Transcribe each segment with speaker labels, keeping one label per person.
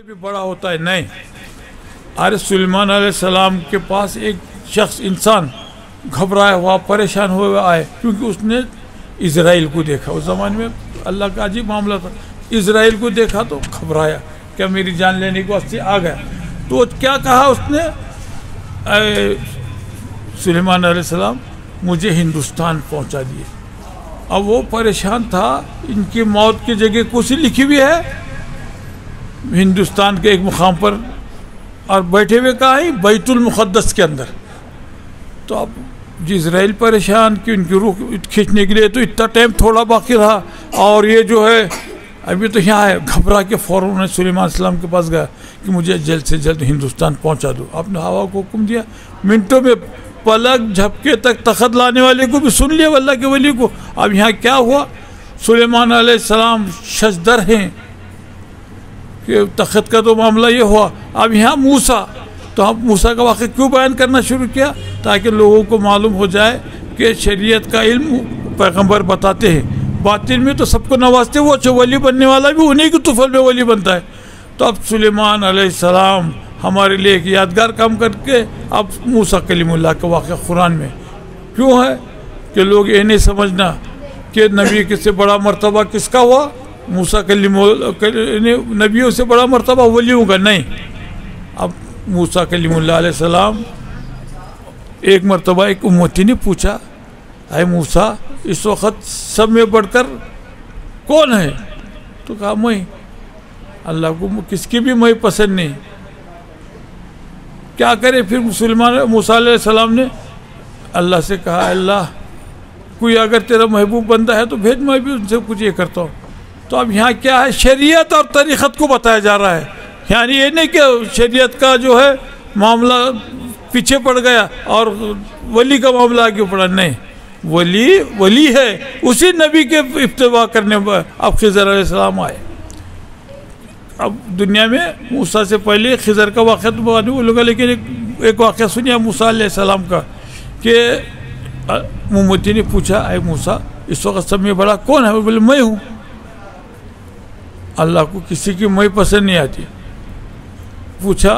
Speaker 1: بھی بڑا ہوتا ہے نہیں. ارے سلیمان علیہ السلام کے پاس ایک شخص انسان گھبرایا ہوا پریشان ہوا آئے کیونکہ اس نے اسرائیل کو دیکھا. اس زمانے میں اللہ کا عجیب معاملہ تھا. اسرائیل کو دیکھا تو گھبرایا کیا میری جان لینے کے واسطے آ گیا. تو کیا کہا اس نے سلیمان علیہ السلام مجھے ہندوستان پہنچا دیے. اب وہ پریشان تھا. ان کی موت کی جگہ کچھ لکھی ہوئی ہے ہندوستان کے ایک مقام پر اور بیٹھے ہوئے کہا ہے بیت المقدس کے اندر. تو اب اسرائیل پریشان کہ ان کی روح کھینچنے کے لیے تو اتنا ٹائم تھوڑا باقی رہا اور یہ جو ہے ابھی تو یہاں ہے. گھبرا کے فوراً انہیں سلیمان علیہ السلام کے پاس گیا کہ مجھے جلد سے جلد ہندوستان پہنچا دو. آپ نے ہوا کو حکم دیا. منٹوں میں پلک جھپکے تک تخت لانے والے کو بھی سن لیا اللہ کے ولی کو. اب یہاں کیا ہوا سلیمان علیہ السلام شجدر ہیں کہ تخت کا تو معاملہ یہ ہوا. اب یہاں موسیٰ تو ہم موسیٰ کا واقعہ کیوں بیان کرنا شروع کیا تاکہ لوگوں کو معلوم ہو جائے کہ شریعت کا علم پیغمبر بتاتے ہیں. باطن میں تو سب کو نوازتے وہ ولی بننے والا بھی انہیں کی طفل میں ولی بنتا ہے. تو اب سلیمان علیہ السلام ہمارے لیے ایک یادگار کام کر کے اب موسیٰ کلیم اللہ کا واقعہ قرآن میں کیوں ہے کہ لوگ یہ نہیں سمجھنا کہ نبی کس سے بڑا مرتبہ کس کا ہوا. موسیٰ کلیم نبیوں سے بڑا مرتبہ ولیوں کا نہیں. اب موسیٰ کلیم اللہ علیہ السلام ایک مرتبہ ایک امتی نے پوچھا اے موسیٰ اس وقت سب میں بڑھ کر کون ہے. تو کہا میں. اللہ کو کس کی بھی میں پسند نہیں. کیا کرے پھر موسیٰ علیہ السلام نے اللہ سے کہا اللہ کوئی اگر تیرا محبوب بندہ ہے تو بھیج میں بھی ان سے کچھ یہ کرتا ہوں. تو اب یہاں کیا ہے شریعت اور طریقت کو بتایا جا رہا ہے. یعنی یہ نہیں کہ شریعت کا جو ہے معاملہ پیچھے پڑ گیا اور ولی کا معاملہ آگے پڑا. نہیں ولی ہے اسی نبی کے اتباع کرنے پر. اب خضر علیہ السلام آئے. اب دنیا میں موسیٰ سے پہلے خضر کا واقعہ تو بعد میں بولوں گا لیکن ایک واقعہ سنیا موسیٰ علیہ السلام کا کہ امتی نے پوچھا اے موسیٰ اس وقت سب میں بڑا کون ہے. وہ بولے میں ہوں. اللہ کو کسی کی میں پسند نہیں آتی. پوچھا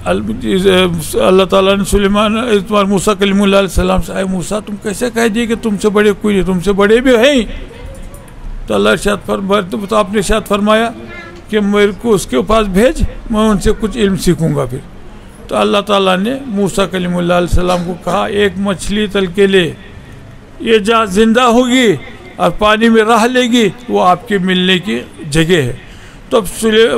Speaker 1: اللہ تعالیٰ نے سلیمان موسیٰ کلیم اللہ علیہ السلام سے اے موسیٰ تم کیسے کہہ دیے کہ تم سے بڑے کوئی نہیں تم سے بڑے بھی ہیں. تو اللہ ارشاد فرمایا تو آپ نے ارشاد فرمایا کہ میرے کو اس کے پاس بھیج میں ان سے کچھ علم سیکھوں گا. پھر تو اللہ تعالیٰ نے موسیٰ کلیم اللہ علیہ السلام کو کہا ایک مچھلی تل کے لے یہ جہاں زندہ ہوگی اور پانی میں رہ لے گی وہ آپ کے ملنے کی جگہ ہے. تو اب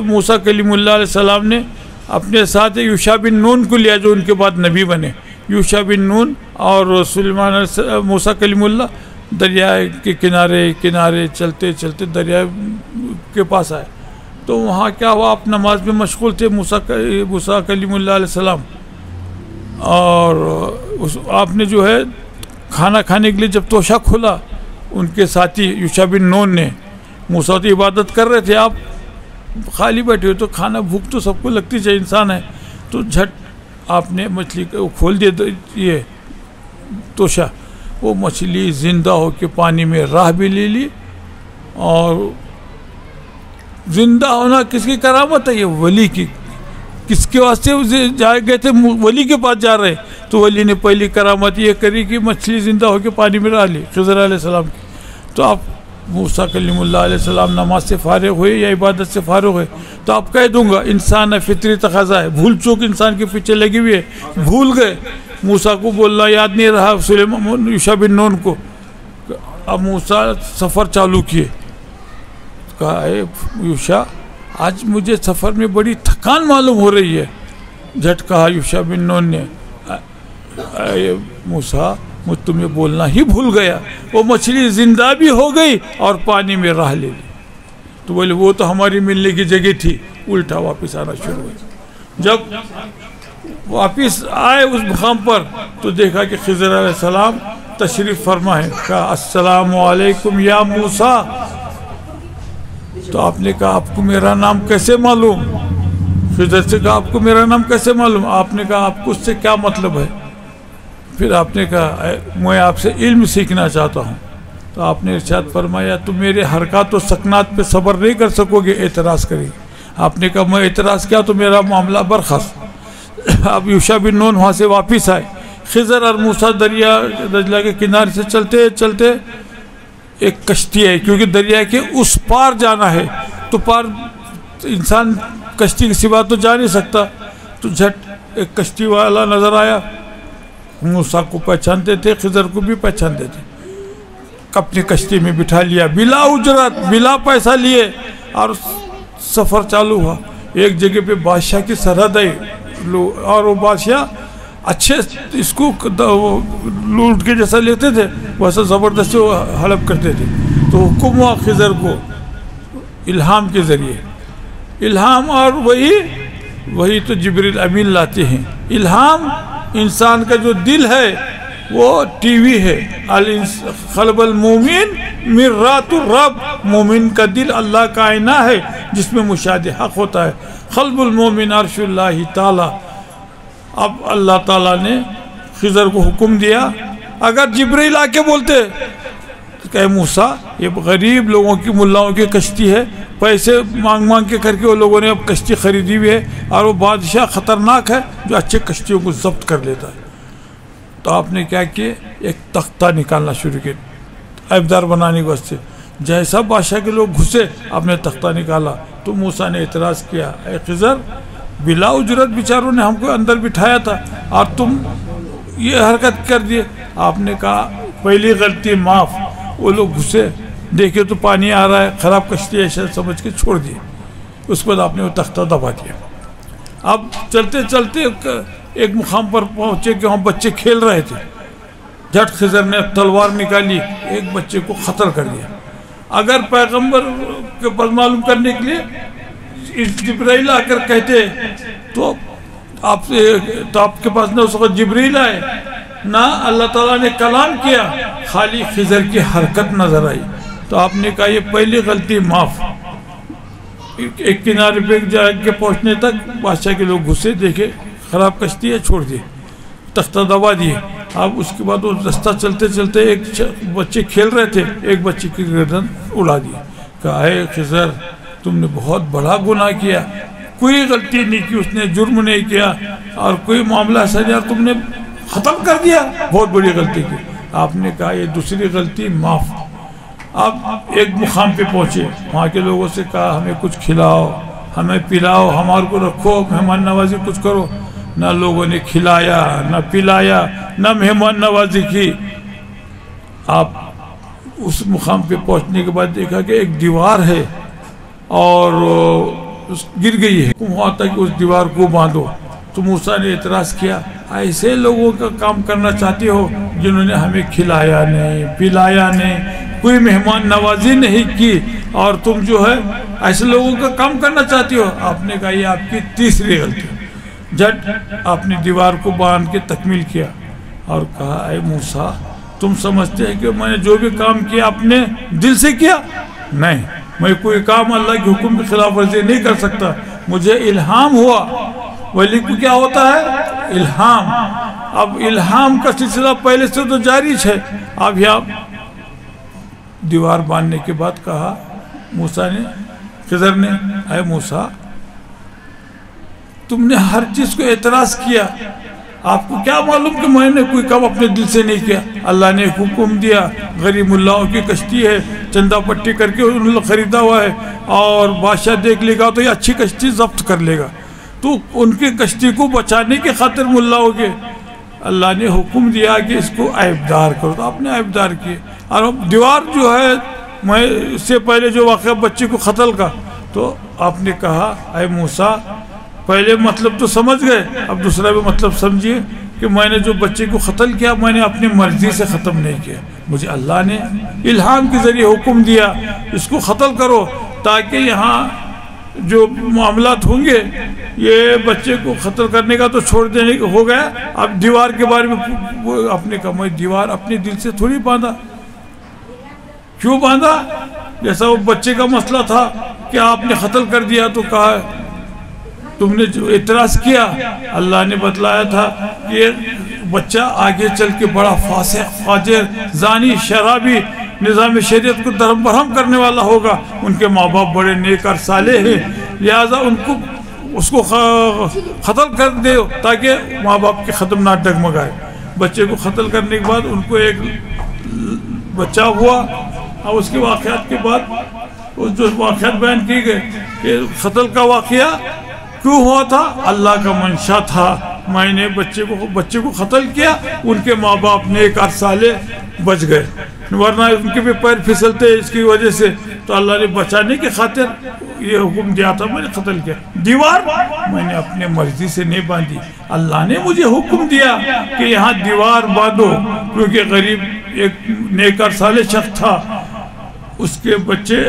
Speaker 1: موسیٰ کلیم اللہ علیہ السلام نے اپنے ساتھ یوشع بن نون کو لیا جو ان کے بعد نبی بنے. یوشع بن نون اور سلیمان موسیٰ کلیم اللہ دریائے کے کنارے چلتے چلتے دریا کے پاس آئے. تو وہاں کیا ہوا آپ نماز میں مشغول تھے موسیٰ کلیم اللہ علیہ السلام اور آپ نے جو ہے کھانا کھانے کے لیے جب توشہ کھولا ان کے ساتھی یوشع بن نون نے موسیٰ تو عبادت کر رہے تھے آپ خالی بیٹھے ہوئے تو کھانا بھوک تو سب کو لگتی چاہیے انسان ہے. تو جھٹ آپ نے مچھلی کو کھول دیا یہ توشہ وہ مچھلی زندہ ہو کے پانی میں راہ بھی لے لی. اور زندہ ہونا کس کی کرامت ہے یہ ولی کی. کس کے واسطے جائے گئے تھے ولی کے پاس جا رہے تو ولی نے پہلی کرامت یہ کری کہ مچھلی زندہ ہو کے پانی میں راہ لی خضر علیہ السلام کی. تو آپ موسیٰ کلیم اللہ علیہ السلام نماز سے فارغ ہوئے یا عبادت سے فارغ ہوئے تو آپ کہہ دوں گا انسان ہے فطری تقاضا ہے. بھول چوک انسان کے پیچھے لگی ہوئی ہے. بھول گئے موسیٰ کو بولنا یاد نہیں رہا یوشع بن نون کو. اب موسیٰ سفر چالو کیے. کہا اے یوشع آج مجھے سفر میں بڑی تھکان معلوم ہو رہی ہے. جھٹ کہا یوشع بن نون نے اے موسیٰ مجھ تمہیں بولنا ہی بھول گیا وہ مچھلی زندہ بھی ہو گئی اور پانی میں راہ لے لی. تو بولے وہ تو ہماری ملنے کی جگہ تھی. الٹا واپس آنا شروع ہوئی. جب واپس آئے اس مقام پر تو دیکھا کہ خضر علیہ السلام تشریف فرما ہے. کہا السلام علیکم یا موسیٰ. تو آپ نے کہا آپ کو میرا نام کیسے معلوم. خضر سے کہا آپ کو میرا نام کیسے معلوم. آپ نے کہا آپ کو اس سے کیا مطلب ہے. پھر آپ نے کہا میں آپ سے علم سیکھنا چاہتا ہوں. تو آپ نے ارشاد فرمایا تم میرے حرکات و سکنات پہ صبر نہیں کر سکو گے. اعتراض کری آپ نے کہا میں اعتراض کیا تو میرا معاملہ برخاست۔ اب یوشع بن نون وہاں سے واپس آئے، خضر اور موسیٰ دریا دجلہ کے کنارے سے چلتے چلتے ایک کشتی ہے، کیونکہ دریا کے اس پار جانا ہے، تو پار انسان کشتی کے سوا تو جا نہیں سکتا، تو جھٹ ایک کشتی والا نظر آیا، موسیٰ کو پہچانتے تھے، خضر کو بھی پہچانتے تھے، اپنی کشتی میں بٹھا لیا بلا اجرت، بلا پیسہ لیے، اور سفر چالو ہوا۔ ایک جگہ پہ بادشاہ کی سرحد ہے، اور وہ بادشاہ اچھے اس کو لوٹ کے جیسا لیتے تھے، ویسا زبردستی وہ حلب کرتے تھے۔ تو حکم ہوا خضر کو الہام کے ذریعے، الہام، اور وہی تو جبریل امین لاتے ہیں۔ الہام انسان کا جو دل ہے وہ ٹی وی ہے، قلب المومن مرآت الرب، مومن کا دل اللہ کا آئینہ ہے جس میں مشاہدہ حق ہوتا ہے۔ قلب المومن عرش اللہ تعالی۔ اب اللہ تعالیٰ نے خضر کو حکم دیا، اگر جبریل آ کے بولتے کہ موسیٰ یہ غریب لوگوں کی، ملاؤں کی کشتی ہے، پیسے مانگ کے کر کے وہ لوگوں نے اب کشتی خریدی ہوئی ہے، اور وہ بادشاہ خطرناک ہے جو اچھے کشتیوں کو ضبط کر لیتا ہے، تو آپ نے کیا کیا، ایک تختہ نکالنا شروع کیا عیبدار بنانے کے واسطے۔ جیسا بادشاہ کے لوگ گھسے، آپ نے تختہ نکالا، تو موسیٰ نے اعتراض کیا، اے خضر بلا اجرت بیچاروں نے ہم کو اندر بٹھایا تھا اور تم یہ حرکت کر دیے۔ آپ نے کہا پہلی غلطی معاف۔ وہ لوگ گھسے، دیکھے تو پانی آ رہا ہے، خراب کشتی ہے شاید سمجھ کے چھوڑ دیے، اس کے بعد آپ نے وہ تختہ دبا دیا۔ اب چلتے چلتے ایک مقام پر پہنچے کہ وہاں بچے کھیل رہے تھے، جھٹ خضر نے تلوار نکالی، ایک بچے کو قتل کر دیا۔ اگر پیغمبر کے پاس معلوم کرنے کے لیے جبرائیل آ کر کہتے تو آپ کے پاس نہ اس وقت جبرائیل آئے نہ اللہ تعالیٰ نے کلام کیا، خالی خضر کی حرکت نظر آئی، تو آپ نے کہا یہ پہلی غلطی معاف۔ ایک کنارے پہ جا کے پہنچنے تک بادشاہ کے لوگ گھسے، دیکھے خراب کشتی ہے، چھوڑ دیے، تختہ دبا دیے۔ اب اس کے بعد وہ رستہ چلتے چلتے ایک بچے کھیل رہے تھے، ایک بچے کی گردن اڑا دی، کہا اے خضر تم نے بہت بڑا گناہ کیا، کوئی غلطی نہیں کی، اس نے جرم نہیں کیا اور کوئی معاملہ ایسا نہیں، اور تم نے ختم کر دیا، بہت بڑی غلطی کی۔ آپ نے کہا یہ دوسری غلطی معاف۔ اب ایک مقام پہ پہنچے، وہاں کے لوگوں سے کہا ہمیں کچھ کھلاؤ، ہمیں پلاؤ، ہمارے کو رکھو، مہمان نوازی کچھ کرو۔ نہ لوگوں نے کھلایا، نہ پلایا، نہ مہمان نوازی کی۔ آپ اس مقام پہ پہنچنے کے بعد دیکھا کہ ایک دیوار ہے اور گر گئی ہے، وہاں تک اس دیوار کو باندھو۔ تو موسیٰ نے اعتراض کیا ایسے لوگوں کا کام کرنا چاہتے ہو جنہوں نے ہمیں کھلایا نہیں، پلایا نہیں، کوئی مہمان نوازی نہیں کی، اور تم جو ہے ایسے لوگوں کا کام کرنا چاہتے ہو؟ آپ نے کہا یہ آپ کی تیسری غلطی۔ جٹ آپ نے دیوار کو باندھ کے تکمیل کیا اور کہا اے موسیٰ تم سمجھتے ہیں کہ میں نے جو بھی کام کیا اپنے دل سے کیا؟ نہیں، میں کوئی کام اللہ کے حکم کے خلاف ورزی نہیں کر سکتا، مجھے الہام ہوا۔ ولی کو کیا ہوتا ہے؟ الہام۔ اب الہام کا سلسلہ پہلے سے تو جاری ہے۔ اب یہاں دیوار باندھنے کے بعد کہا موسیٰ نے، خضر نے، اے موسیٰ تم نے ہر چیز کو اعتراض کیا، آپ کو کیا معلوم کہ میں نے کوئی کام اپنے دل سے نہیں کیا؟ اللہ نے حکم دیا، غریب ملاؤں کی کشتی ہے، چندہ پٹی کر کے انہوں نے خریدا ہوا ہے، اور بادشاہ دیکھ لے گا تو یہ اچھی کشتی ضبط کر لے گا، تو ان کی کشتی کو بچانے کے خاطر ملاؤں کے اللہ نے حکم دیا کہ اس کو عیبدار کرو، تو آپ نے عیبدار کیے۔ اور دیوار جو ہے، میں اس سے پہلے جو واقعہ بچے کو قتل کا، تو آپ نے کہا اے موسیٰ پہلے مطلب تو سمجھ گئے، اب دوسرا بھی مطلب سمجھیے کہ میں نے جو بچے کو قتل کیا میں نے اپنی مرضی سے ختم نہیں کیا، مجھے اللہ نے الہام کے ذریعے حکم دیا اس کو قتل کرو، تاکہ یہاں جو معاملات ہوں گے یہ بچے کو قتل کرنے کا تو چھوڑ دینے کا ہو گیا۔ اب دیوار کے بارے میں اپنے کہا میں دیوار اپنے دل سے تھوڑی باندھا، کیوں باندھا؟ جیسا وہ بچے کا مسئلہ تھا کہ آپ نے قتل کر دیا، تو کہا تم نے جو اعتراض کیا، اللہ نے بتلایا تھا کہ یہ بچہ آگے چل کے بڑا فاسق، فاجر، زانی، شرابی، نظام شریعت کو درہم برہم کرنے والا ہوگا، ان کے ماں باپ بڑے نیک اور صالح ہیں، لہذا ان کو اس کو قتل کر دے تاکہ ماں باپ کے ختم نہ ڈگمگائے. بچے کو قتل کرنے کے بعد ان کو ایک بچہ ہوا، اور اس کے واقعات کے بعد جو واقعات بیان کی گئے کہ قتل کا واقعہ کیوں ہوا تھا، اللہ کا منشا تھا. میں نے بچے کو قتل کیا، ان کے ماں باپ نے ایک سالے بچ گئے، ورنہ ان کے بھی پیر پھسلتے اس کی وجہ سے. تو اللہ نے بچانے کی خاطر یہ حکم دیا تھا، میں نے قتل کیا. دیوار میں نے اپنے مرضی سے نہیں باندھی، اللہ نے مجھے حکم دیا کہ یہاں دیوار باندھو، کیونکہ غریب ایک نیک سالے شخص تھا، اس کے بچے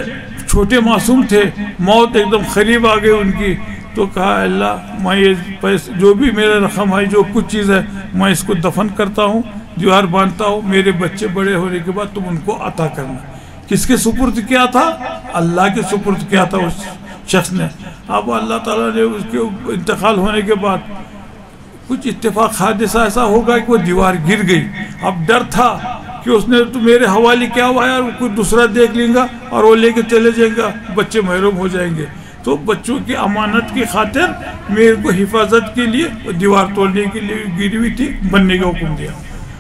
Speaker 1: چھوٹے معصوم تھے، موت ایک دم قریب آ گئی ان کی. تو کہا اللہ میں یہ جو بھی میرا رقم ہے، جو کچھ چیز ہے، میں اس کو دفن کرتا ہوں، دیوار باندھتا ہوں، میرے بچے بڑے ہونے کے بعد تم ان کو عطا کرنا. کس کے سپرد کیا تھا؟ اللہ کے سپرد کیا تھا اس شخص نے. اب اللہ تعالیٰ نے اس کے انتقال ہونے کے بعد کچھ اتفاق حادثہ ایسا ہوگا کہ وہ دیوار گر گئی. اب ڈر تھا کہ اس نے تو میرے حوالے کیا ہوا ہے، کوئی دوسرا دیکھ لیں گا اور وہ لے کے چلے جائیں گا، بچے محروم ہو جائیں گے. تو بچوں کی امانت کی خاطر میرے کو حفاظت کے لیے دیوار توڑنے کے لیے گری ہوئی تھی، بننے کا حکم دیا.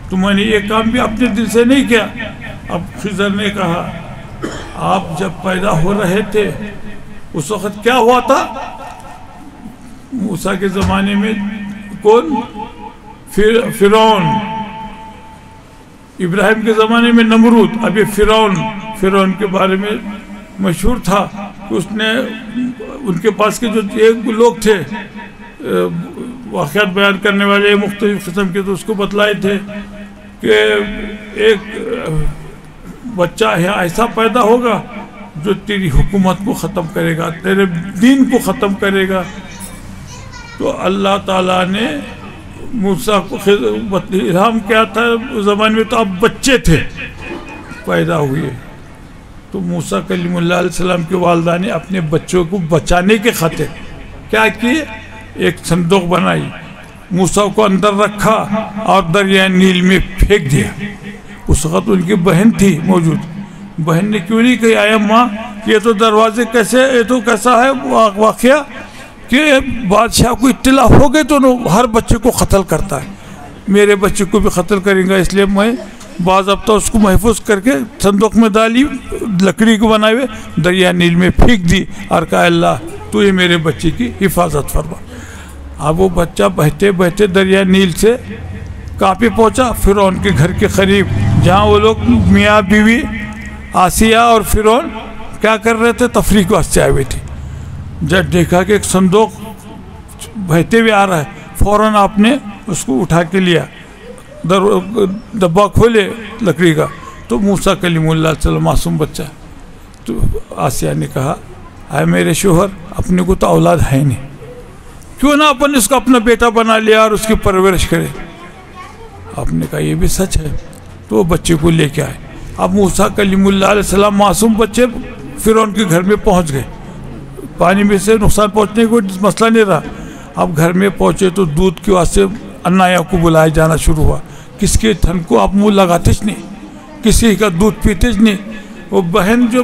Speaker 1: تو میں نے یہ کام بھی اپنے دل سے نہیں کیا. اب خضر نے کہا آپ جب پیدا ہو رہے تھے اس وقت کیا ہوا تھا؟ موسیٰ کے زمانے میں کون؟ فرعون. ابراہیم کے زمانے میں نمرود. اب یہ فرعون کے بارے میں مشہور تھا کہ اس نے ان کے پاس کے جو ایک لوگ تھے واقعات بیان کرنے والے مختلف قسم کے، تو اس کو بتلائے تھے کہ ایک بچہ ہے ایسا پیدا ہوگا جو تیری حکومت کو ختم کرے گا، تیرے دین کو ختم کرے گا. تو اللہ تعالیٰ نے موسیٰ کو الہام کیا تھا اس زمانے میں، تو اب بچے تھے پیدا ہوئے. تو موسیٰ کلیم اللہ علیہ السلام کے والدہ نے اپنے بچوں کو بچانے کے خاطر کیا کیے؟ ایک صندوق بنائی، موسیٰ کو اندر رکھا اور دریائے نیل میں پھینک دیا. اس وقت ان کی بہن تھی موجود. بہن نے کیوں نہیں کہی آیا ماں یہ تو دروازے کیسے، یہ تو کیسا ہے واقعہ کہ بادشاہ کو اطلاع ہو گئی تو ہر بچے کو قتل کرتا ہے، میرے بچے کو بھی قتل کریں گا، اس لیے میں باضابطہ اس کو محفوظ کر کے صندوق میں ڈالی، لکڑی کو بنائے ہوئے دریا نیل میں پھینک دی اور کہا اللہ تو یہ میرے بچے کی حفاظت فرما. اب وہ بچہ بہتے بہتے دریا نیل سے کہاں پہ پہنچا؟ فرعون کے گھر کے قریب، جہاں وہ لوگ میاں بیوی آسیہ اور فرعون کیا کر رہے تھے؟ تفریح کے واسطے آئے ہوئے تھے. جب دیکھا کہ ایک صندوق بہتے ہوئے آ رہا ہے، فوراً آپ نے اس کو اٹھا کے لیا، ڈبہ کھولے لکڑی کا. تو موسیٰ کلیم اللہ علیہ وسلم معصوم بچہ. تو آسیہ نے کہا اے میرے شوہر، اپنے کو تو اولاد ہے نہیں، کیوں نہ اپن اس کو اپنا بیٹا بنا لیا اور اس کی پرورش کرے. آپ نے کہا یہ بھی سچ ہے. تو وہ بچے کو لے کے آئے. اب موسیٰ کلیم اللہ علیہ السلام معصوم بچے فرعون کے گھر میں پہنچ گئے. پانی میں سے نقصان پہنچنے کو مسئلہ نہیں رہا. اب گھر میں پہنچے تو دودھ کے واسطے انایا کو بلایا جانا شروع ہوا. کس کے تھن کو آپ منہ لگاتے نہیں، کسی کا دودھ پیتے نہیں. وہ بہن جو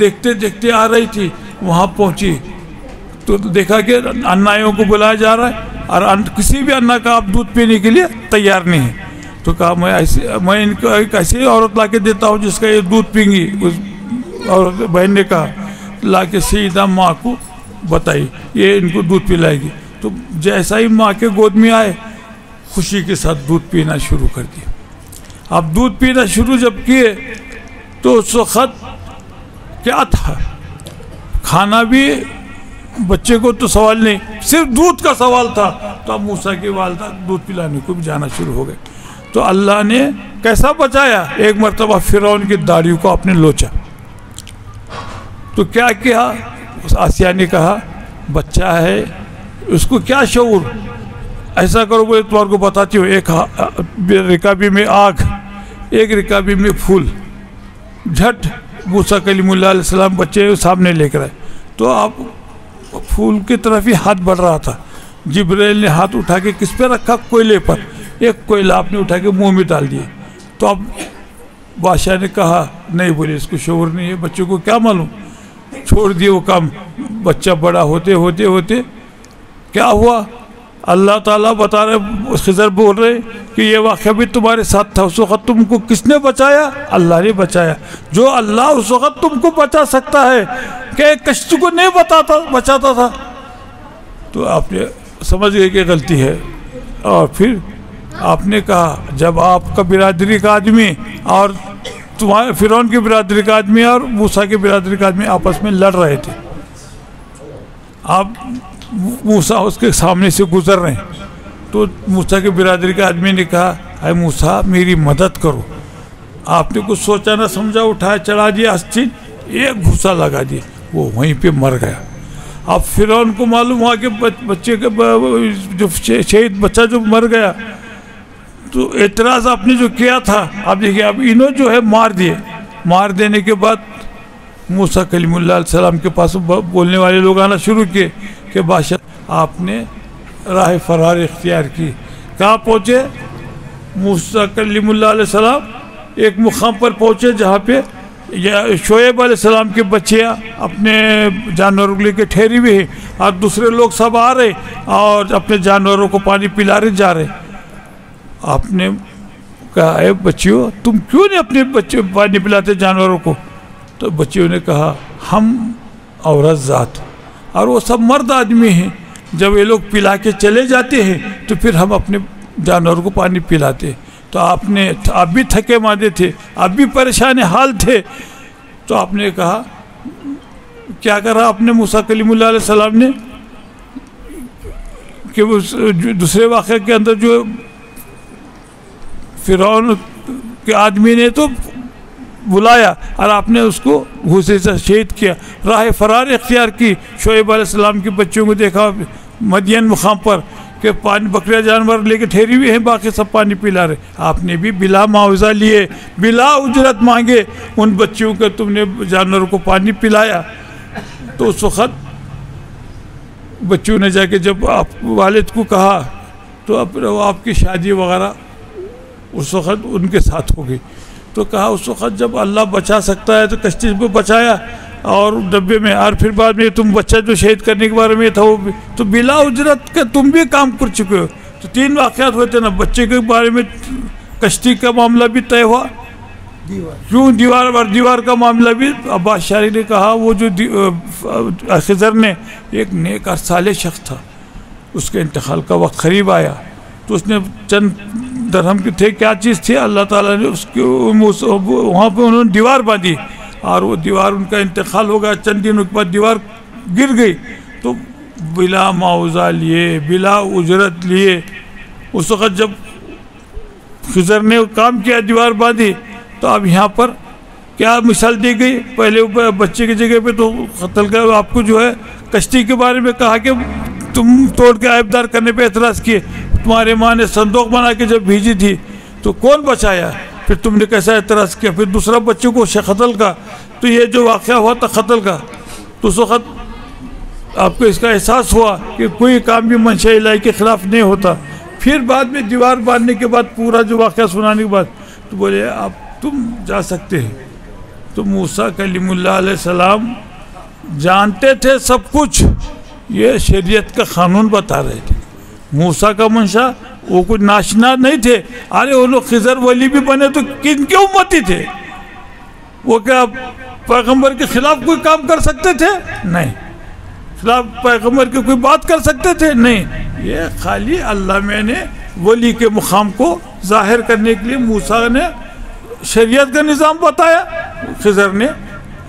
Speaker 1: دیکھتے دیکھتے آ رہی تھی وہاں پہنچی تو دیکھا کہ انایوں کو بلایا جا رہا ہے اور کسی بھی انا کا آپ دودھ پینے کے لیے تیار نہیں ہے. تو کہا میں ان کو ایک ایسی عورت لا کے دیتا ہوں جس کا یہ دودھ پیں گی. اور بہن نے کہا لا کے سیدھا ماں کو بتائی، یہ ان کو دودھ پلائے گی. تو جیسا ہی ماں کے گود میں آئے خوشی کے ساتھ دودھ پینا شروع کر دیا. اب دودھ پینا شروع جب کیے تو اس وقت کیا تھا؟ کھانا بھی بچے کو تو سوال نہیں، صرف دودھ کا سوال تھا. تو اب موسیٰ کی والدہ دودھ پلانے کو بھی جانا شروع ہو گئے. تو اللہ نے کیسا بچایا؟ ایک مرتبہ فرعون کی داڑھی کو آپ نے لوچا. تو کیا آسیہ نے کہا بچہ ہے اس کو کیا شعور، ایسا کرو بولے تمہارے کو بتاتی ہوں. ایک رکابی میں آگ، ایک رکابی میں پھول. جھٹ موسیٰ کلیم اللہ علیہ السلام بچے سامنے لے کر آئے. تو آپ پھول کی طرف ہی ہاتھ بڑھ رہا تھا. جبرائیل نے ہاتھ اٹھا کے کس پہ رکھا؟ کوئلے پر. ایک کوئلہ آپ نے اٹھا کے منہ میں ڈال دیے. تو اب بادشاہ نے کہا نہیں بولے اس کو شعور نہیں ہے، بچوں کو کیا معلوم، چھوڑ دیے وہ کام. بچہ بڑا ہوتے ہوتے ہوتے کیا ہوا؟ اللہ تعالیٰ بتا رہے، خضر بول رہے کہ یہ واقعہ بھی تمہارے ساتھ تھا، اس وقت تم کو کس نے بچایا؟ اللہ نے بچایا۔ جو اللہ اس وقت تم کو بچا سکتا ہے کہ ایک کشتی کو نہیں بچاتا تھا؟ تو آپ نے سمجھ گئے کہ غلطی ہے۔ اور پھر آپ نے کہا جب آپ کا برادری کا آدمی اور تمہارے فرعون کی برادری کا آدمی اور موسیٰ کی برادری کا آدمی آپس میں لڑ رہے تھے، آپ موسیٰ اس کے سامنے سے گزر رہے ہیں، تو موسیٰ کی برادری کے آدمی نے کہا اے موسیٰ میری مدد کرو۔ آپ نے کچھ سوچا نہ سمجھا، اٹھایا چڑھا دیا آستین، ایک گھوسا لگا دیا، وہ وہیں پہ مر گیا۔ اب فرعون کو معلوم ہوا کہ بچے کے جو شہید بچہ جو مر گیا، تو اعتراض آپ نے جو کیا تھا، آپ دیکھیے اب انہوں جو ہے مار دیے۔ مار دینے کے بعد موسیٰ کلیم اللہ علیہ السلام کے پاس بولنے والے لوگ آنا شروع کیے کہ بادشاہ آپ نے راہ فرار اختیار کی۔ کہاں پہنچے؟ موسیٰ کلیم اللہ علیہ السلام ایک مقام پر پہنچے جہاں پہ شعیب علیہ السلام کے بچے اپنے جانوروں کے لے کے ٹھہری ہوئے ہیں، اور دوسرے لوگ سب آ رہے اور اپنے جانوروں کو پانی پلا رہے جا رہے۔ آپ نے کہا اے بچیوں تم کیوں نہیں اپنے بچے پانی پلاتے جانوروں کو؟ تو بچیوں نے کہا ہم عورت ذات اور وہ سب مرد آدمی ہیں، جب یہ لوگ پلا کے چلے جاتے ہیں تو پھر ہم اپنے جانوروں کو پانی پلاتے۔ تو آپ بھی تھکے ماندے تھے، آپ بھی پریشان حال تھے، تو آپ نے کہا کیا کرا آپ نے موسیٰ کلیم اللہ علیہ السلام نے کہ دوسرے واقعے کے اندر جو فرعون کے آدمی نے تو بلایا اور آپ نے اس کو گھوسے سے شہید کیا، راہ فرار اختیار کی۔ شعیب علیہ السلام کے بچوں کو دیکھا مدین مقام پر کہ پانی بکریاں جانور لے کے ٹھہری ہوئے ہیں، باقی سب پانی پلا رہے۔ آپ نے بھی بلا معاوضہ لیے، بلا اجرت مانگے ان بچوں کو تم نے جانوروں کو پانی پلایا۔ تو اس وقت بچوں نے جا کے جب آپ والد کو کہا تو آپ کی شادی وغیرہ اس وقت ان کے ساتھ ہو گئی۔ تو کہا اس وقت جب اللہ بچا سکتا ہے تو کشتی کو بچایا اور ڈبے میں، اور پھر بعد میں تم بچہ جو شہید کرنے کے بارے میں تھا وہ بھی تو بلا اجرت کے تم بھی کام کر چکے ہو۔ تو تین واقعات ہوتے نا، بچے کے بارے میں کشتی کا معاملہ بھی طے ہوا، کیوں دیوار کا معاملہ بھی۔ عباس شاعری نے کہا وہ جو خضر نے ایک نیک اور صالح شخص تھا، اس کے انتقال کا وقت قریب آیا تو اس نے چند درہم کے تھے، کیا چیز تھی، اللہ تعالیٰ نے اس کے وہاں پہ انہوں نے دیوار باندھی اور وہ دیوار ان کا انتقال ہو گیا۔ چند دنوں کے بعد دیوار گر گئی، تو بلا معاوضہ لیے، بلا اجرت لیے، اس وقت جب خضر نے کام کیا دیوار باندھی، تو اب یہاں پر کیا مثال دی گئی؟ پہلے بچے کی جگہ پہ تو قتل کا آپ کو جو ہے کشتی کے بارے میں کہا کہ تم توڑ کے عیبدار کرنے پہ اعتراض کیے، تمہارے ماں نے صندوق بنا کے جب بھیجی تھی تو کون بچایا؟ پھر تم نے کیسا اعتراض کیا؟ پھر دوسرا بچوں کو قتل کا، تو یہ جو واقعہ ہوا تھا قتل کا، تو اس وقت آپ کو اس کا احساس ہوا کہ کوئی کام بھی منشاء الہی کے خلاف نہیں ہوتا۔ پھر بعد میں دیوار باندھنے کے بعد پورا جو واقعہ سنانے کے بعد تو بولے اب تم جا سکتے ہیں۔ تو موسیٰ کلیم اللہ علیہ السلام جانتے تھے سب کچھ، یہ شریعت کا قانون بتا رہے تھے۔ موسیٰ کا منشا وہ کچھ ناشنا نہیں تھے، ارے وہ لوگ خضر ولی بھی بنے تو کن کے امتی تھے؟ وہ کیا پیغمبر کے خلاف کوئی کام کر سکتے تھے؟ نہیں۔ خلاف پیغمبر کی کوئی بات کر سکتے تھے؟ نہیں۔ یہ خالی اللہ میں نے ولی کے مقام کو ظاہر کرنے کے لیے موسیٰ نے شریعت کا نظام بتایا، خضر نے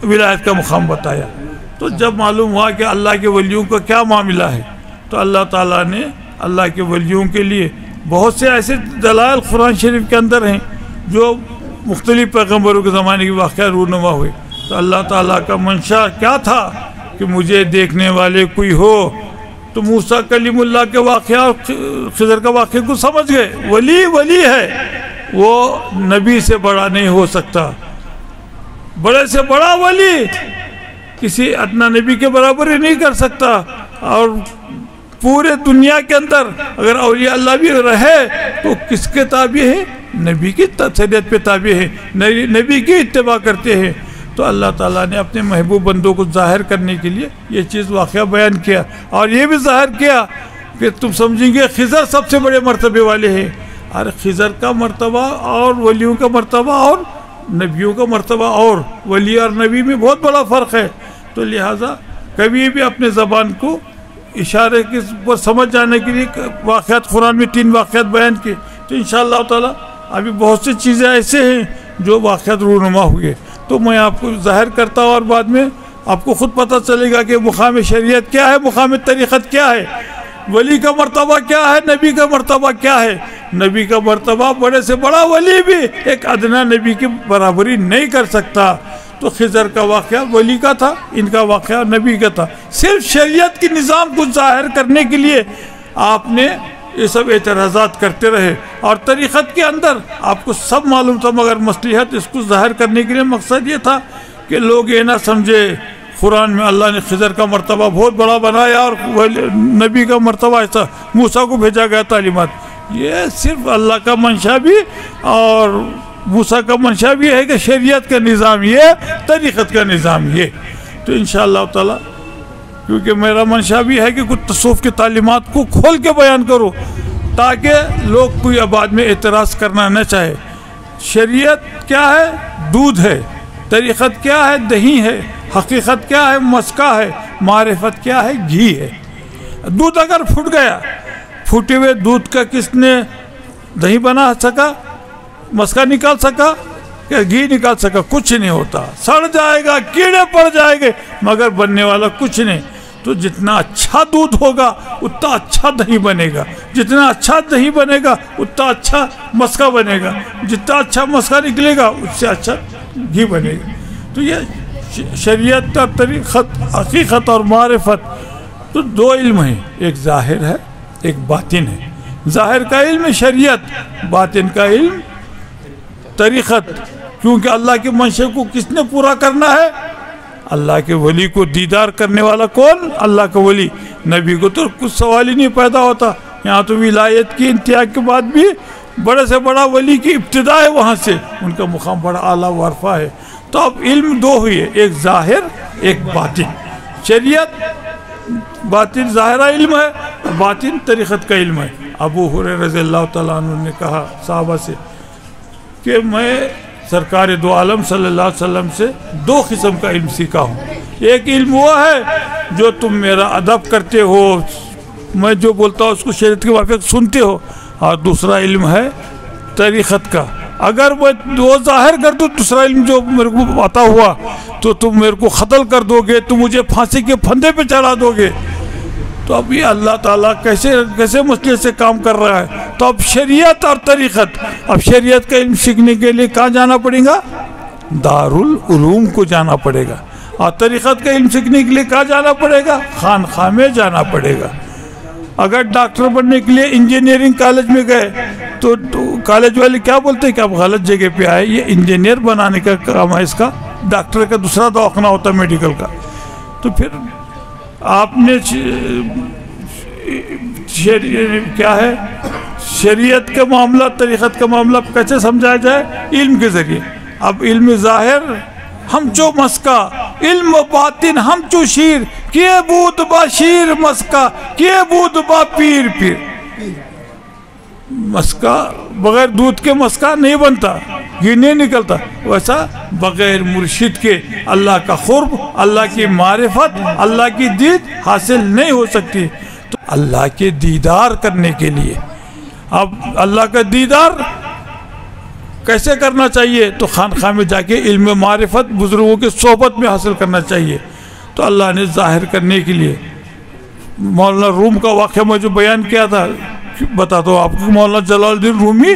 Speaker 1: ولایت کا مقام بتایا۔ تو جب معلوم ہوا کہ اللہ کے ولیوں کا کیا معاملہ ہے، تو اللہ تعالیٰ نے اللہ کے ولیوں کے لیے بہت سے ایسے دلائل قرآن شریف کے اندر ہیں جو مختلف پیغمبروں کے زمانے کے واقعہ رونما ہوئے۔ تو اللہ تعالیٰ کا منشا کیا تھا کہ مجھے دیکھنے والے کوئی ہو، تو موسیٰ کلیم اللہ کے واقعہ اور خضر کا واقعہ کو سمجھ گئے۔ ولی ہے، وہ نبی سے بڑا نہیں ہو سکتا، بڑے سے بڑا ولی کسی ادنا نبی کے برابر ہی نہیں کر سکتا۔ اور پورے دنیا کے اندر اگر اولیاء اللہ بھی رہے تو کس کے تابع ہے؟ نبی کی شریعت پہ تابع ہے، نبی کی اتباع کرتے ہیں۔ تو اللہ تعالیٰ نے اپنے محبوب بندوں کو ظاہر کرنے کے لیے یہ چیز واقعہ بیان کیا، اور یہ بھی ظاہر کیا کہ تم سمجھیں گے خضر سب سے بڑے مرتبے والے ہیں. ارے خضر کا مرتبہ اور ولیوں کا مرتبہ اور نبیوں کا مرتبہ اور ولی اور نبی میں بہت بڑا فرق ہے. تو لہٰذا کبھی بھی اپنے زبان کو اشارے کے پر سمجھ جانے کے لیے واقعات، قرآن میں 3 واقعات بیان کیے. تو انشاءاللہ تعالیٰ ابھی بہت سی چیزیں ایسے ہیں جو واقعات رونما ہوئے، تو میں آپ کو ظاہر کرتا ہوں، اور بعد میں آپ کو خود پتہ چلے گا کہ مقام شریعت کیا ہے، مقام طریقت کیا ہے، ولی کا مرتبہ کیا ہے، نبی کا مرتبہ کیا ہے. نبی کا مرتبہ بڑے سے بڑا ولی بھی ایک ادنا نبی کی برابری نہیں کر سکتا. تو خضر کا واقعہ ولی کا تھا، ان کا واقعہ نبی کا تھا. صرف شریعت کے نظام کو ظاہر کرنے کے لیے آپ نے یہ سب اعتراضات کرتے رہے، اور طریقت کے اندر آپ کو سب معلوم تھا، مگر مصلحت اس کو ظاہر کرنے کے لیے مقصد یہ تھا کہ لوگ یہ نہ سمجھے قرآن میں اللہ نے خضر کا مرتبہ بہت بڑا بنایا اور نبی کا مرتبہ ایسا، موسیٰ کو بھیجا گیا تعلیمات. یہ صرف اللہ کا منشا بھی اور موسیٰ کا منشا بھی ہے کہ شریعت کا نظام یہ، طریقت کا نظام یہ. تو انشاءاللہ تعالی کیونکہ میرا منشا بھی ہے کہ کچھ تصوف کی تعلیمات کو کھول کے بیان کرو تاکہ لوگ کوئی بعد میں اعتراض کرنا نہ چاہے. شریعت کیا ہے؟ دودھ ہے. طریقت کیا ہے؟ دہی ہے. حقیقت کیا ہے؟ مسکہ ہے. معرفت کیا ہے؟ گھی ہے. دودھ اگر پھٹ گیا، پھوٹے ہوئے دودھ کا کس نے دہی بنا سکا، مسکہ نکال سکا کہ گھی نکال سکا؟ کچھ نہیں ہوتا، سڑ جائے گا، کیڑے پڑ جائے گے، مگر بننے والا کچھ نہیں. تو جتنا اچھا دودھ ہوگا اتنا اچھا دہی بنے گا، جتنا اچھا دہی بنے گا اتنا اچھا مسکہ بنے گا، جتنا اچھا مسکہ نکلے گا اس سے اچھا گھی بنے گا. تو یہ شریعت کا طریقت، حقیقت اور معرفت تو 2 علم ہیں، ایک ظاہر ہے ایک باطن ہے. ظاہر کا علم شریعت، باطن کا علم طریقت. کیونکہ اللہ کے منشے کو کس نے پورا کرنا ہے؟ اللہ کے ولی کو دیدار کرنے والا کون؟ اللہ کا ولی. نبی کو تو کچھ سوال ہی نہیں پیدا ہوتا. یہاں تو ولایت کی انتہا کے بعد بھی بڑے سے بڑا ولی کی ابتدا ہے، وہاں سے ان کا مقام بڑا اعلیٰ و عرفہ ہے. تو اب علم 2 ہوئے، ایک ظاہر ایک باطن. شریعت باطن ظاہرہ علم ہے، باطن طریقت کا علم ہے. ابو ہریرہ رضی اللہ تعالیٰ عنہ نے کہا صحابہ سے کہ میں سرکار دو عالم صلی اللہ علیہ وسلم سے 2 قسم کا علم سیکھا ہوں. ایک علم وہ ہے جو تم میرا ادب کرتے ہو، میں جو بولتا ہوں اس کو شریعت کے موافق سنتے ہو، اور دوسرا علم ہے طریقت کا. اگر میں وہ ظاہر کر دوں دوسرا علم جو میرے کو عطا ہوا تو تم میرے کو قتل کر دو گے، تم مجھے پھانسی کے پھندے پہ چڑھا دو گے. تو اب یہ اللہ تعالیٰ کیسے مسئلے سے کام کر رہا ہے. تو اب شریعت اور طریقت، اب شریعت کا علم سیکھنے کے لیے کہاں جانا پڑے گا؟ دارالعلوم کو جانا پڑے گا. اور طریقت کا علم سیکھنے کے لیے کہاں جانا پڑے گا؟ خانقاہ میں جانا پڑے گا. اگر ڈاکٹر بننے کے لیے انجینئرنگ کالج میں گئے تو کالج والے کیا بولتے ہیں کہ آپ غلط جگہ پہ آئے، یہ انجینئر بنانے کا کام ہے اس کا، ڈاکٹر کا دوسرا دواخانہ ہوتا ہے میڈیکل کا. تو پھر آپ نے کیا ہے شریعت کا معاملہ، طریقت کا معاملہ کیسے سمجھایا جائے؟ علم کے ذریعے. اب علم ظاہر ہم چو مسکا، علم باطن ہم چو شیر، کیے بود با شیر مسکا، کیے بود با پیر پیر. مسکا بغیر دودھ کے مسکا نہیں بنتا، گھی نہیں نکلتا. ویسا بغیر مرشد کے اللہ کا قرب، اللہ کی معرفت، اللہ کی دید حاصل نہیں ہو سکتی. تو اللہ کے دیدار کرنے کے لیے، اب اللہ کا دیدار کیسے کرنا چاہیے؟ تو خانقاہ میں جا کے علم معرفت بزرگوں کے صحبت میں حاصل کرنا چاہیے. تو اللہ نے ظاہر کرنے کے لیے مولانا روم کا واقعہ میں جو بیان کیا تھا بتاتا ہوں آپ کو. مولانا جلال الدین رومی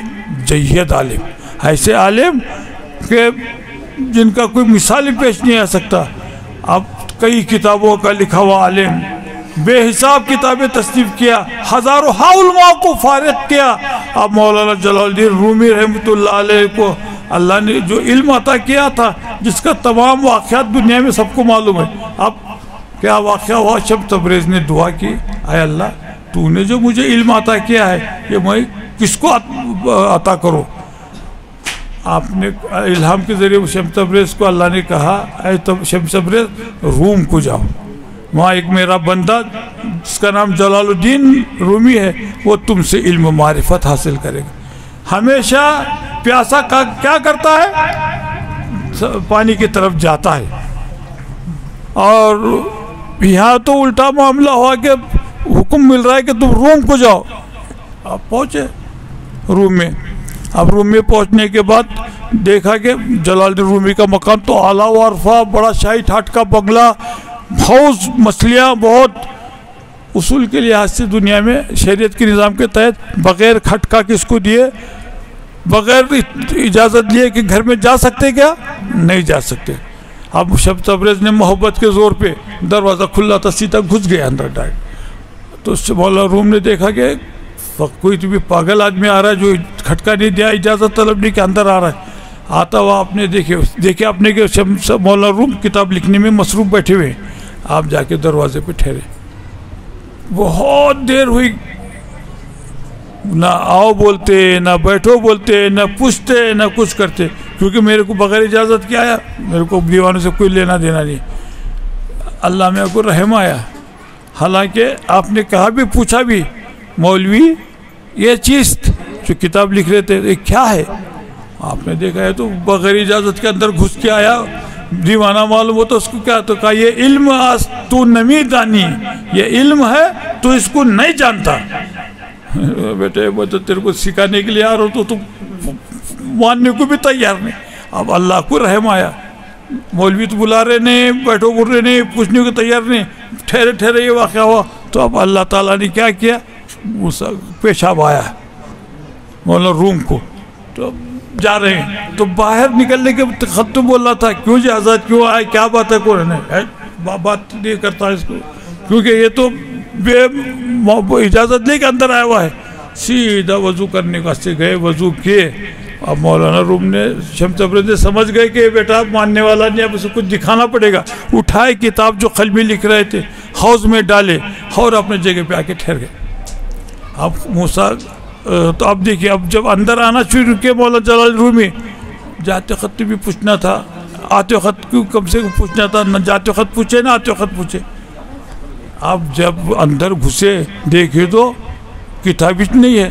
Speaker 1: جید عالم، ایسے عالم کہ جن کا کوئی مثال پیش نہیں آ سکتا. اب کئی کتابوں کا لکھا ہوا عالم، بے حساب کتابیں تصنیف کیا، ہزاروں علماء کو فارغ کیا. اب مولانا جلال الدین رومی رحمۃ اللہ علیہ کو اللہ نے جو علم عطا کیا تھا، جس کا تمام واقعات دنیا میں سب کو معلوم ہے. اب کیا واقعہ ہوا؟ شب تبریز نے دعا کی، اے اللہ تو نے جو مجھے علم عطا کیا ہے یہ میں کس کو عطا کروں؟ آپ نے الہام کے ذریعے شمس تبریز کو اللہ نے کہا اے شمس تبریز روم کو جاؤ، وہاں ایک میرا بندہ جس کا نام جلال الدین رومی ہے وہ تم سے علم و معرفت حاصل کرے گا۔ ہمیشہ پیاسا کیا کرتا ہے؟ پانی کی طرف جاتا ہے، اور یہاں تو الٹا معاملہ ہوا کہ حکم مل رہا ہے کہ تم روم کو جاؤ۔ آپ پہنچے روم میں۔ اب روم میں پہنچنے کے بعد دیکھا کہ جلال الدین رومی کا مقام تو اعلیٰ و عرفہ، بڑا شاہی ٹھاٹ کا بنگلہ، حوض، مچھلیاں، بہت اصول کے لحاظ سے دنیا میں شریعت کے نظام کے تحت بغیر کھٹکا کس کو دیے، بغیر اجازت لیے کہ گھر میں جا سکتے کیا؟ نہیں جا سکتے۔ اب شمس تبریز نے محبت کے زور پہ دروازہ کھلا تھا، سیدھا گھس گیا اندر ڈائریکٹ۔ تو اس سے مولانا روم نے دیکھا کہ کوئی تو بھی پاگل آدمی آ رہا ہے جو کھٹکا نہیں دیا، اجازت طلب نہیں کہ اندر آ رہا ہے۔ آتا ہوا آپ نے دیکھے آپ نے کہ مولانا روم کتاب لکھنے میں مصروف بیٹھے ہوئے، آپ جا کے دروازے پہ ٹھہرے۔ بہت دیر ہوئی، نہ آؤ بولتے، نہ بیٹھو بولتے، نہ پوچھتے، نہ کچھ کرتے، کیونکہ میرے کو بغیر اجازت کیا آیا، میرے کو دیوانوں سے کوئی لینا دینا نہیں۔ اللہ میں کو رحم آیا، حالانکہ آپ نے کہا بھی، پوچھا بھی، مولوی یہ چیز جو کتاب لکھ رہے تھے یہ کیا ہے؟ آپ نے دیکھا ہے تو بغیر اجازت کے اندر گھس کے آیا، دیوانہ معلوم ہو تو اس کو کیا؟ تو کہا یہ علم تو نمی دانی، یہ علم ہے تو اس کو نہیں جانتا۔ بیٹے وہ تو تیرے کو سکھانے کے لیے آ رہا ہو تو ماننے کو بھی تیار نہیں۔ اب اللہ کو رحم آیا، مولوی تو بلا رہے نہیں، بیٹھو بول رہے نہیں، پوچھنے کو تیار نہیں، ٹھہرے ٹھہرے یہ واقعہ ہوا۔ تو اب اللہ تعالیٰ نے کیا کیا؟ پیشاب آیا مولانا روم کو، تو جا رہے ہیں تو باہر نکلنے کے خط تو بول رہا تھا کیوں جی حضرت کیوں آئے، کیا بات ہے؟ کون بات نہیں کرتا اس کو، کیونکہ یہ تو بے اجازت لے کے اندر آیا ہوا ہے۔ سیدھا وضو کرنے کا سے گئے، وضو کیے۔ اب مولانا روم نے شمس تبریز نے سمجھ گئے کہ بیٹا ماننے والا نہیں، اب اسے کچھ دکھانا پڑے گا۔ اٹھائے کتاب جو قلمی لکھ رہے تھے، حوض میں ڈالے اور اپنے جگہ پہ آ کے ٹھہر گئے۔ اب موسیٰ تو اب دیکھیے، اب جب اندر آنا شروع کیا مولانا جلال رومی، جاتے خط بھی پوچھنا تھا، آتے خط کیوں کم سے کم پوچھنا تھا، نہ جاتے خط پوچھے نہ آتے خط پوچھے۔ اب جب اندر گھسے دیکھے تو کتاب نہیں ہے،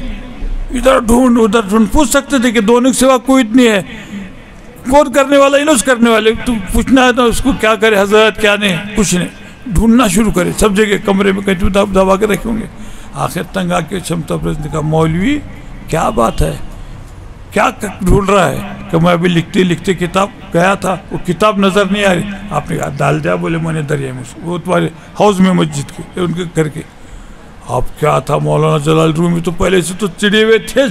Speaker 1: ادھر ڈھونڈ ادھر ڈھونڈ، پوچھ سکتے تھے کہ دونوں کے سوا کوئی نہیں ہے، کون کرنے والا ہے، اس کرنے والے، تو پوچھنا ہے تو اس کو کیا کرے حضرت کیا نہیں، کچھ نہیں، ڈھونڈنا شروع کرے سب جگہ، کمرے میں کہیں دبا کے رکھے ہوں گے۔ آخر تنگ آ کے شمس تبریز نے کہا مولوی کیا بات ہے، کیا ڈھونڈ رہا ہے؟ کہ میں ابھی لکھتے لکھتے کتاب گیا تھا، وہ کتاب نظر نہیں آ رہی۔ آپ نے کہا ڈال دیا، بولے میں نے دریا میں، وہ تمہارے حوض میں مسجد کے ان کے گھر کے۔ اب کیا تھا، مولانا جلال رومی تو پہلے سے تو چڑے ہوئے تھے،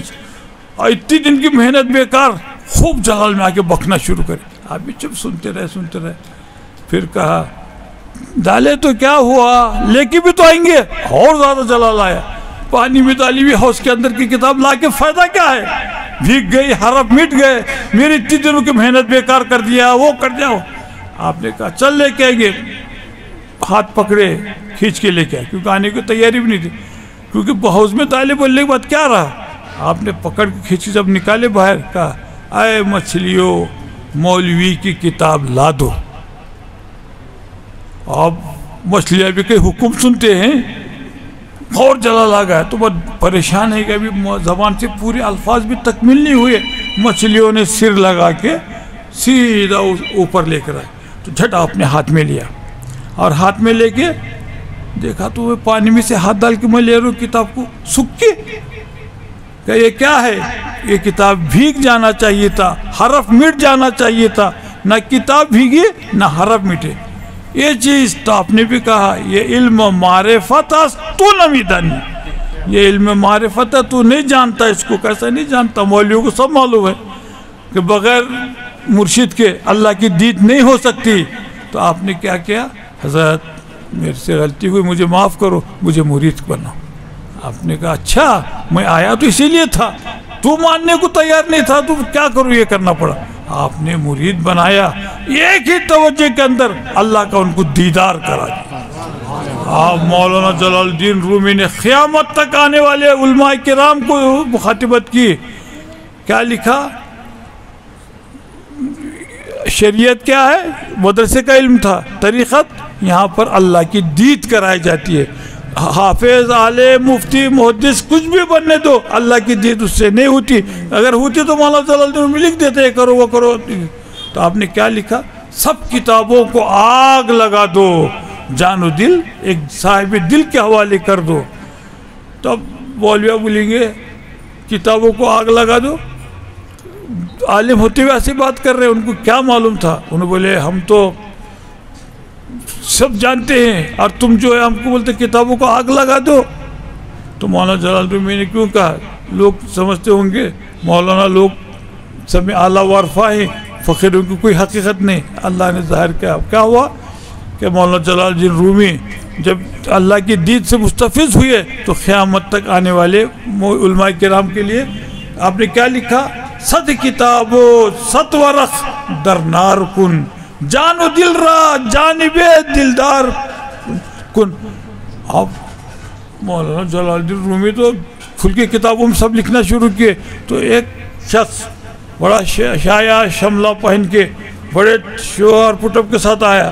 Speaker 1: اور اتنی دن کی محنت بیکار، خوب جلال میں آ کے بکنا شروع کرے۔ آپ بھی چپ سنتے رہے۔ پھر کہا ڈالے تو کیا ہوا، لے کے بھی تو آئیں گے۔ اور زیادہ جلال آیا، پانی میں ڈالی ہوئی حوض کے اندر کی کتاب لا کے فائدہ کیا ہے، بھیگ گئی، حرف مٹ گئے، میری اتنی دنوں کی محنت بیکار کر دیا، وہ کر دیا۔ آپ نے کہا چل لے کے آئیں گے۔ ہاتھ پکڑے، کھینچ کے لے کے آئے، کیونکہ آنے کی تیاری بھی نہیں تھی، کیونکہ حوض میں ڈالے بولنے کے بعد کیا رہا۔ آپ نے پکڑ کے کھینچ کے جب نکالے باہر، کہا اے مچھلیوں، مولوی کی کتاب لا دو۔ اب مچھلیاں بھی کئی حکم سنتے ہیں، اور جلال آ گیا تو بہت پریشان ہے کہ ابھی زبان سے پورے الفاظ بھی تکمیل نہیں ہوئے۔ مچھلیوں نے سر لگا کے سیدھا اوپر لے کر آئے، تو جھٹ آپ نے ہاتھ میں لیا، اور ہاتھ میں لے کے دیکھا تو وہ پانی میں سے ہاتھ ڈال کے میں لے رہا ہوں کتاب کو، سکی۔ کہ یہ کیا ہے؟ یہ کتاب بھیگ جانا چاہیے تھا، حرف مٹ جانا چاہیے تھا، نہ کتاب بھیگی نہ حرف مٹے۔ یہ چیز تو آپ نے بھی کہا، یہ علم معرفت تو نمیدانی، یہ علم معرفت ہے، تو نہیں جانتا اس کو۔ کیسا نہیں جانتا؟ مولویوں کو سب معلوم ہے کہ بغیر مرشد کے اللہ کی دید نہیں ہو سکتی۔ تو آپ نے کیا کیا؟ حضرت میرے سے غلطی ہوئی، مجھے معاف کرو، مجھے مرید بناؤ۔ آپ نے کہا اچھا، میں آیا تو اسی لیے تھا، تو ماننے کو تیار نہیں تھا، تو کیا کروں، یہ کرنا پڑا۔ آپ نے مرید بنایا، ایک ہی توجہ کے اندر اللہ کا ان کو دیدار کرا دیا۔ آپ مولانا جلال الدین رومی نے قیامت تک آنے والے علماء کرام کو مخاطبت کی، کیا لکھا؟ شریعت کیا ہے؟ مدرسے کا علم تھا. طریقت یہاں پر اللہ کی دید کرائی جاتی ہے. حافظ، عالم، مفتی، محدث کچھ بھی بننے دو، اللہ کی دید اس سے نہیں ہوتی. اگر ہوتی تو مولانا جلال الدین رومی لکھ دیتے یہ کرو وہ کرو. تو آپ نے کیا لکھا؟ سب کتابوں کو آگ لگا دو، جان و دل ایک صاحب دل کے حوالے کر دو. تب مولویہ بولیں گے کتابوں کو آگ لگا دو. عالم ہوتے ہوئے ایسی بات کر رہے ہیں، ان کو کیا معلوم تھا؟ انہوں بولے ہم تو سب جانتے ہیں اور تم جو ہے ہم کو بولتے کتابوں کو آگ لگا دو. تو مولانا جلال رومی نے کیوں کہا؟ لوگ سمجھتے ہوں گے مولانا لوگ سب میں اعلیٰ وارفا ہیں، فقیروں کی کوئی حقیقت نہیں. اللہ نے ظاہر کیا. کیا ہوا کہ مولانا جلال الدین رومی جب اللہ کی دید سے مستفیض ہوئے تو قیامت تک آنے والے علماء کرام کے لیے آپ نے کیا لکھا؟ صد کتاب و صد ورق در نار کن، جان و دل را جانب دلدار کن. اب مولانا جلال الدین رومی تو کھل کے کتابوں میں سب لکھنا شروع کیے. تو ایک شخص بڑا شایا شملہ پہن کے بڑے شو اور پٹ اپ کے ساتھ آیا.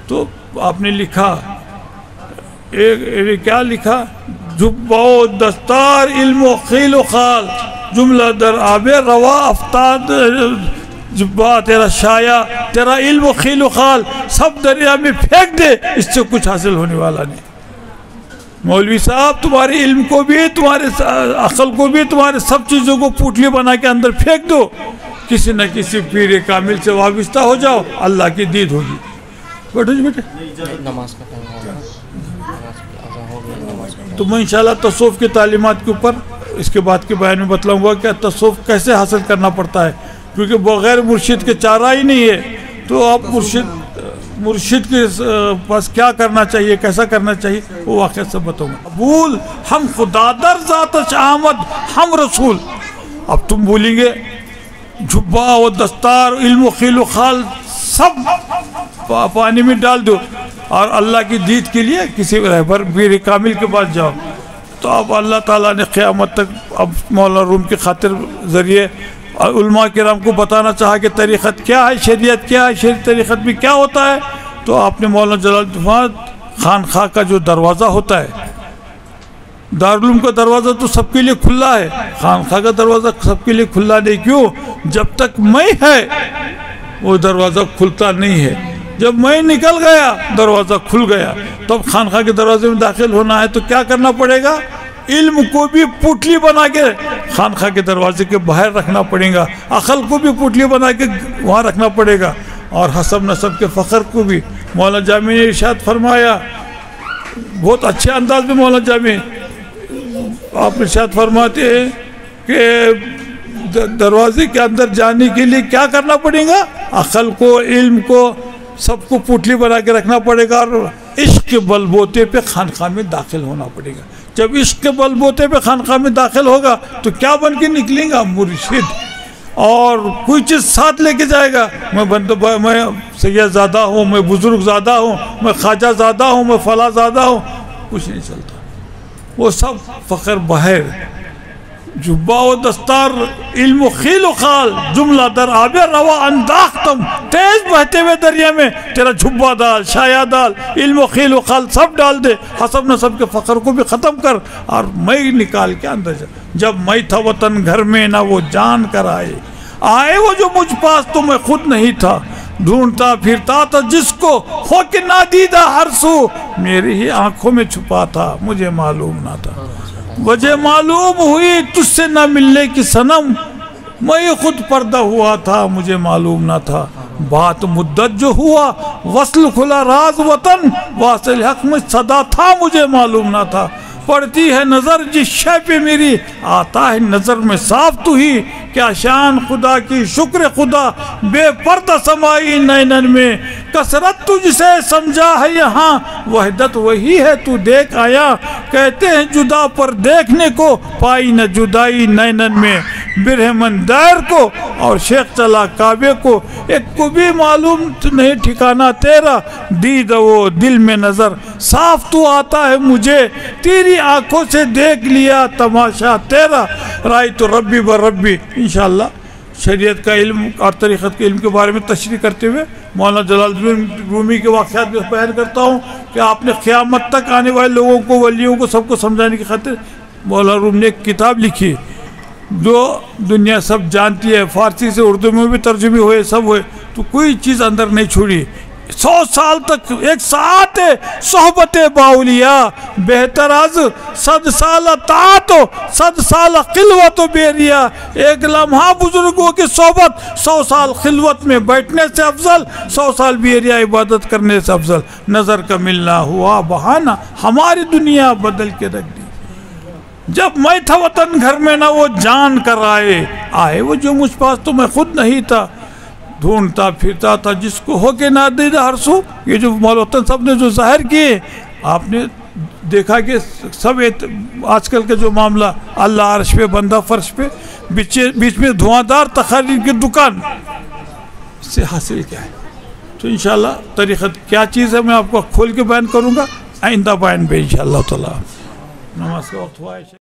Speaker 1: تو آپ نے لکھا کیا لکھا؟ جبہ و دستار علم و خیل و خال، جملہ در آب روا افتاد جبہ تیرا شایا، تیرا علم و خیل و خال سب دریا میں پھینک دے، اس سے کچھ حاصل ہونے والا نہیں. مولوی صاحب تمہارے علم کو بھی، تمہارے عقل کو بھی، تمہارے سب چیزوں کو پوٹلی بنا کے اندر پھینک دو، کسی نہ کسی پیر کامل سے وابستہ ہو جاؤ، اللہ کی دید ہوگی. بیٹھو جی بیٹھے. تو میں انشاءاللہ تصوف کی تعلیمات کے اوپر اس کے بعد کے بیان میں بتلاؤں گا کہ تصوف کیسے حاصل کرنا پڑتا ہے، کیونکہ بغیر مرشد کے چارہ ہی نہیں ہے. تو آپ مرشد کے پاس کیا کرنا چاہیے، کیسا کرنا چاہیے، وہ واقعہ سب بتاؤں گا. قبول ہم خدا در ذات آمد ہم رسول. اب تم بولیں گے جھبا و دستار علم و خیل و خال سب پانی میں ڈال دو اور اللہ کی دید کے لیے کسی رہبر پیر کامل کے پاس جاؤ. تو اب اللہ تعالیٰ نے قیامت تک اب مولانا روم کی خاطر ذریعے علماء کرام کو بتانا چاہا کہ طریقت کیا ہے، شریعت کیا ہے، شریعت طریقت میں کیا ہوتا ہے. تو آپ نے مولانا جلال الدین خانقاہ کا جو دروازہ ہوتا ہے، دارالعلوم کا دروازہ تو سب کے لیے کھلا ہے، خانقاہ کا دروازہ سب کے لیے کھلا نہیں. کیوں؟ جب تک میں ہے وہ دروازہ کھلتا نہیں ہے. جب میں نکل گیا دروازہ کھل گیا. تو اب خانقاہ کے دروازے میں داخل ہونا ہے تو کیا کرنا پڑے گا؟ علم کو بھی پوٹلی بنا کے خانقاہ کے دروازے کے باہر رکھنا پڑے گا، عقل کو بھی پوٹلی بنا کے وہاں رکھنا پڑے گا، اور حسب نسب کے فخر کو بھی. مولانا جامی نے ارشاد فرمایا بہت اچھے انداز میں. مولانا جامی آپ ارشاد فرماتے ہیں کہ دروازے کے اندر جانے کے لیے کیا کرنا پڑے گا؟ عقل کو، علم کو، سب کو پوٹلی بنا کے رکھنا پڑے گا، اور عشق کے بل بوتے پہ خانقاہ میں داخل ہونا پڑے گا. جب عشق کے بل بوتے پہ خانقاہ میں داخل ہوگا تو کیا بن کے نکلیں گا؟ مرشد. اور کوئی چیز ساتھ لے کے جائے گا، میں سید زادہ ہوں، میں بزرگ زادہ ہوں، میں خواجہ زادہ ہوں، میں فلاں زادہ ہوں، کچھ نہیں چلتا. وہ سب فخر باہر. جبہ و دستار علم و خیل و خال جملہ در آب روا انداختم، تیز بہتے ہوئے دریا میں تیرا جھبہ ڈال، شایا ڈال، علم و خیل و خال سب ڈال دے، حسب نسب کے فخر کو بھی ختم کر، اور میں نکال کے اندر جا. جب میں تھا وطن گھر میں نہ وہ جان کر آئے وہ جو مجھ پاس تو میں خود نہیں تھا، ڈھونڈتا پھرتا تھا جس کو ہو کے نادیدہ ہر سو، میری ہی آنکھوں میں چھپا تھا مجھے معلوم نہ تھا. وجہ معلوم ہوئی تجھ سے نہ ملنے کی صنم، میں خود پردہ ہوا تھا مجھے معلوم نہ تھا. بات مدت جو ہوا وصل کھلا راز وطن، واصل حق میں صدا تھا مجھے معلوم نہ تھا. پڑتی ہے نظر جس شے پہ میری، آتا ہے نظر میں صاف تو ہی، کیا شان خدا کی شکر خدا بے پردہ سمائی نینن میں. کثرت تجھ سے سمجھا ہے یہاں، وحدت وہی ہے تو دیکھ آیا. کہتے ہیں جدا پر دیکھنے کو، پائی نہ جدائی نینن میں. برہمن دائر کو اور شیخ چلا کعبے کو، ایک کو بھی معلوم نہیں ٹھکانہ تیرا. دید وہ دل میں نظر صاف تو آتا ہے مجھے، تیری آنکھوں سے دیکھ لیا تماشا تیرا. رائے تو ربی بربی. انشاءاللہ شریعت کا علم اور طریقت کے علم کے بارے میں تشریح کرتے ہوئے مولانا جلال الدین رومی کے واقعات بھی بیان کرتا ہوں کہ آپ نے قیامت تک آنے والے لوگوں کو، ولیوں کو، سب کو سمجھانے کی خاطر مولانا روم نے ایک کتاب لکھی جو دنیا سب جانتی ہے، فارسی سے اردو میں بھی ترجمے ہوئے، سب ہوئے، تو کوئی چیز اندر نہیں چھوڑی. 100 سال تک ایک ساعت صحبت باولیاء بہتر از 100 سال طاعت و 100 سال خلوت و بیریا. ایک لمحہ بزرگوں کی صحبت 100 سال خلوت میں بیٹھنے سے افضل، 100 سال بیریا عبادت کرنے سے افضل. نظر کا ملنا ہوا بہانہ، ہماری دنیا بدل کے رکھ دی. جب میں تھا وطن گھر میں نہ وہ جان کر آئے وہ جو مجھ پاس تو میں خود نہیں تھا. ڈھونڈتا پھرتا تھا جس کو ہو کے نہ دے ہر سو. یہ جو مولانا صاحب نے جو ظاہر کیے، آپ نے دیکھا کہ سب آج کل کا جو معاملہ، اللہ عرش پہ، بندہ فرش پہ، بیچ میں دھواں دار تقاریر کی دکان، اس سے حاصل کیا ہے؟ تو انشاءاللہ طریقت کیا چیز ہے میں آپ کو کھول کے بیان کروں گا آئندہ بیان پہ انشاءاللہ تعالی. نماز کا وقت ہوا ہے.